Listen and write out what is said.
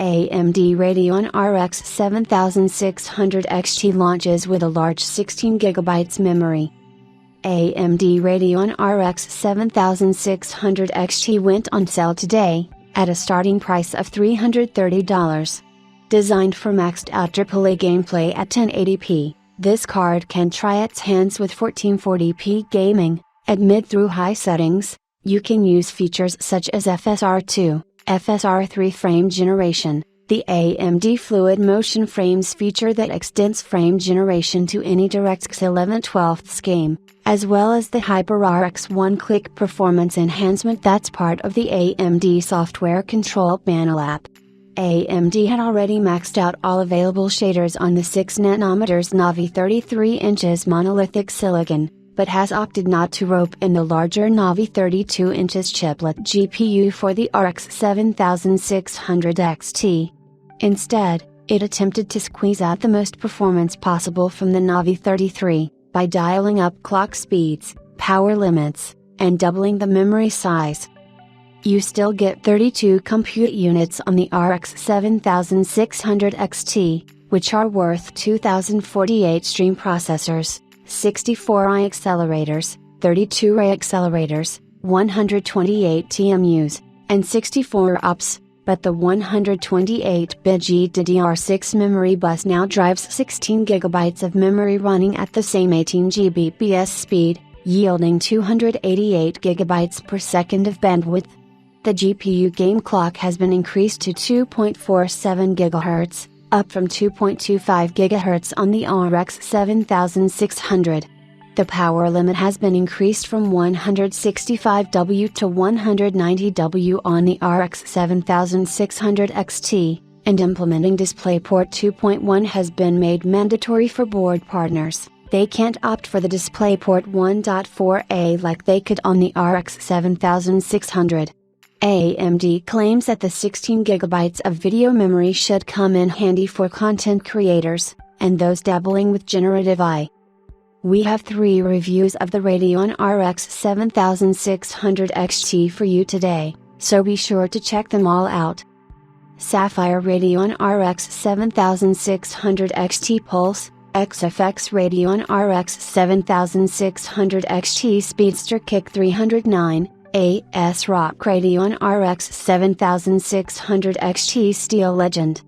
AMD Radeon RX 7600 XT launches with a large 16GB memory. AMD Radeon RX 7600 XT went on sale today, at a starting price of $330. Designed for maxed out AAA gameplay at 1080p, this card can try its hands with 1440p gaming. At mid through high settings, you can use features such as FSR2, FSR3 frame generation, the AMD Fluid Motion Frames feature that extends frame generation to any DirectX 11/12 game, as well as the HyperRX one-click performance enhancement that's part of the AMD Software Control Panel app. AMD had already maxed out all available shaders on the 6nm Navi 33" monolithic silicon, but has opted not to rope in the larger Navi 32" chiplet GPU for the RX 7600 XT. Instead, it attempted to squeeze out the most performance possible from the Navi 33, by dialing up clock speeds, power limits, and doubling the memory size. You still get 32 compute units on the RX 7600 XT, which are worth 2048 stream processors, 64i accelerators, 32i accelerators, 128 TMUs, and 64 OPS, but the 128-bit GDDR6 memory bus now drives 16GB of memory running at the same 18 Gbps speed, yielding 288 GB per second of bandwidth. The GPU game clock has been increased to 2.47 GHz, up from 2.25 GHz on the RX 7600. The power limit has been increased from 165W to 190W on the RX 7600 XT, and implementing DisplayPort 2.1 has been made mandatory for board partners. They can't opt for the DisplayPort 1.4a like they could on the RX 7600. AMD claims that the 16GB of video memory should come in handy for content creators, and those dabbling with generative AI. We have 3 reviews of the Radeon RX 7600 XT for you today, so be sure to check them all out. Sapphire Radeon RX 7600 XT Pulse, XFX Radeon RX 7600 XT Speedster Kick 309, AS Rock Radeon RX 7600 XT Steel Legend.